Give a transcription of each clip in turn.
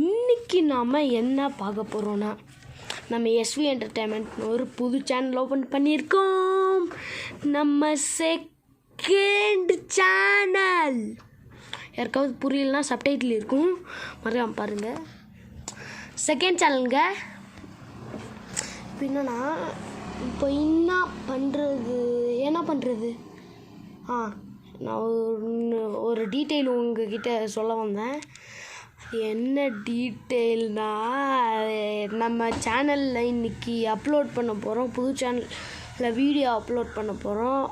இன்னைக்கு நாம் என்ன பார்க்க போகிறோன்னா, நம்ம எஸ்வி என்டர்டைன்மெண்ட் ஒரு புது சேனல் ஓப்பன் பண்ணியிருக்கோம். நம்ம செகண்ட் சேனல். யாருக்காவது புரியலனா சப்டைட்டில் இருக்கும், மறக்காம பாருங்கள். செகண்ட் சேனலுங்க. இப்போ என்னன்னா, இப்போ என்ன பண்ணுறது நான் ஒரு டீட்டெயில் உங்ககிட்ட சொல்ல வந்தேன். என்ன டீட்டெயில்னா, நம்ம சேனலில் இன்றைக்கி அப்லோட் பண்ண போகிறோம். புது சேனலில் வீடியோ அப்லோட் பண்ண போகிறோம்.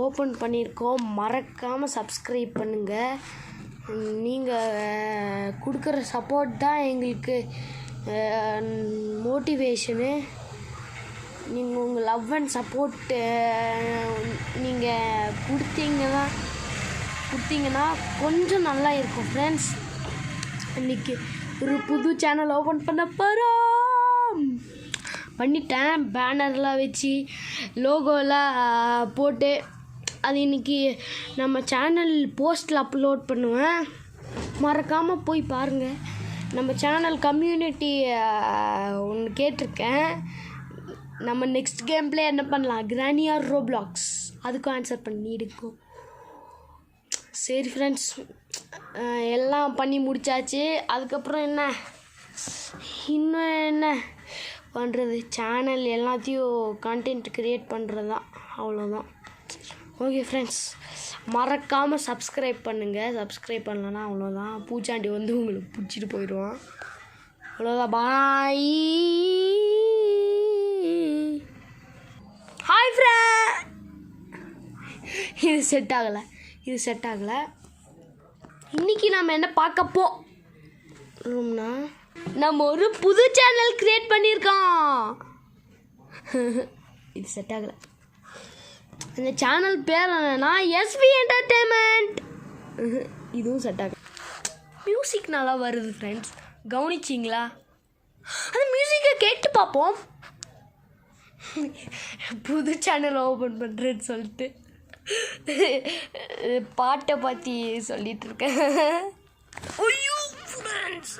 ஓப்பன் பண்ணியிருக்கோம். மறக்காமல் சப்ஸ்கிரைப் பண்ணுங்கள். நீங்கள் கொடுக்குற சப்போர்ட் தான் எங்களுக்கு மோட்டிவேஷனு. நீங்கள் உங்கள் லவ் அண்ட் சப்போர்ட்டு நீங்கள் கொடுத்தீங்கன்னா கொஞ்சம் நல்லா இருக்கும் ஃப்ரெண்ட்ஸ். இன்றைக்கி ஒரு புது சேனல் ஓப்பன் பண்ண போகிறோம். பண்ணிட்டேன். பேனர்லாம் வச்சு லோகோலாம் போட்டு அது இன்றைக்கி நம்ம சேனல் போஸ்ட்டில் அப்லோட் பண்ணுவேன். மறக்காமல் போய் பாருங்கள். நம்ம சேனல் கம்யூனிட்டி ஒன்று கேட்டிருக்கேன். நம்ம நெக்ஸ்ட் கேம் பிளே என்ன பண்ணலாம், கிரானி ஆர் ரோப்ளாக்ஸ், அதுக்கும் ஆன்சர் பண்ணிடுக்கும். சரி ஃப்ரெண்ட்ஸ், எல்லாம் பண்ணி முடித்தாச்சு. அதுக்கப்புறம் இன்னும் என்ன பண்ணுறது, சேனல் எல்லாத்தையும் கண்டென்ட் க்ரியேட் பண்ணுறது தான், அவ்வளோதான். ஓகே ஃப்ரெண்ட்ஸ், மறக்காமல் சப்ஸ்கிரைப் பண்ணுங்கள். சப்ஸ்கிரைப் பண்ணலன்னா அவ்வளோதான், பூச்சாண்டி வந்து உங்களுக்கு பிடிச்சிட்டு போயிடுவான். அவ்வளோதான், பாய். Hi friend. இது செட் ஆகலை. இன்றைக்கி நம்ம என்ன பார்க்க போகிறோம்னா, நம்ம ஒரு புது சேனல் க்ரியேட் பண்ணியிருக்கோம். இது செட் ஆகலை. அந்த சேனல் பேர் என்னன்னா எஸ்வி என்டர்டைன்மெண்ட். இதுவும் செட் ஆகலை. மியூசிக் நல்லா வருது ஃப்ரெண்ட்ஸ், கவனிச்சிங்களா? அந்த மியூசிக்கை கேட்டு பார்ப்போம். புது சேனல் ஓப்பன் பண்ணுறேன்னு சொல்லிட்டு பாட்டை பற்றி சொல்லிட்டு இருக்கேன். ஐயோ ஃப்ரெண்ட்ஸ்,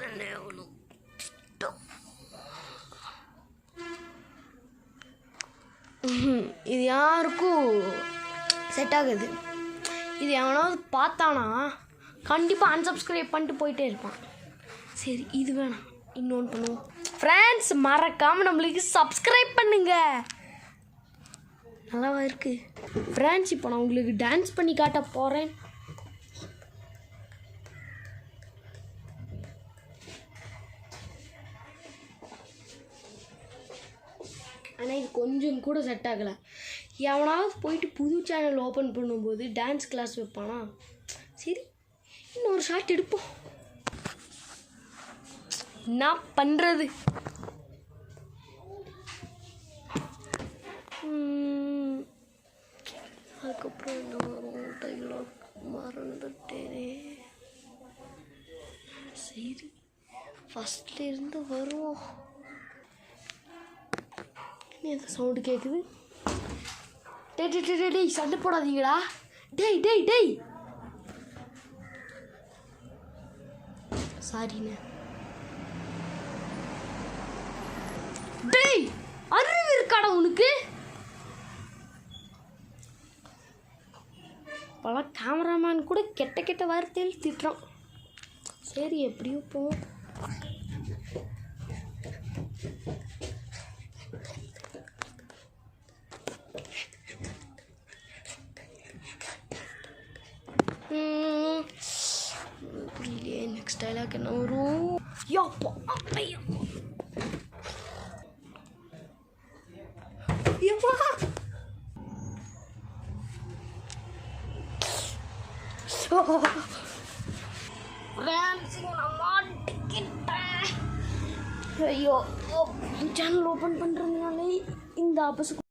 இது யாருக்கும் செட் ஆகுது. இது எவனாவது பார்த்தானா கண்டிப்பாக அன்சப்ஸ்கிரைப் பண்ணிட்டு போயிட்டே இருப்பான். சரி, இது வேணாம், இன்னொன்று பண்ணுவோம். ஃப்ரெண்ட்ஸ், மறக்காமல் நம்மளுக்கு சப்ஸ்கிரைப் பண்ணுங்க. நல்லாவா இருக்குது ஃப்ரெண்ட்ஸ்? இப்போ நான் உங்களுக்கு டான்ஸ் பண்ணி காட்ட போகிறேன். ஆனால் இது கொஞ்சம் கூட செட் ஆகலை. எவனாவது போயிட்டு புது சேனல் ஓப்பன் பண்ணும்போது டான்ஸ் கிளாஸ் வைப்பானா? சரி, இன்னொரு ஷார்ட் எடுப்போம். என்ன பண்ணுறது? அதுக்கப்புறம் என்ன வரும், டைலாக் மறந்துட்டேனே. சரி, ஃபஸ்ட்லேருந்து வருவோம். எந்த சவுண்டு கேட்குது? டேய் சண்டை போடாதீங்கடா. டேய் சாரிண்ணே. டேய், அறிவு இருக்காடா உனக்கு? பல கேமராமேன் கூட கெட்ட வார்த்தையில் திட்டுறான். சரி, எப்படியோ போ. புரியலையே, நெக்ஸ்ட் டைலாக் என்ன வரும்? யோப்பா, ஐயா, ஃப்ரெண்ட்ஸ், நான் மாட்டிக்கிட்டேன். ஐயோ சேனல் ஓப்பன் பண்ணுறதுனாலே இந்த ஆப்போசிட்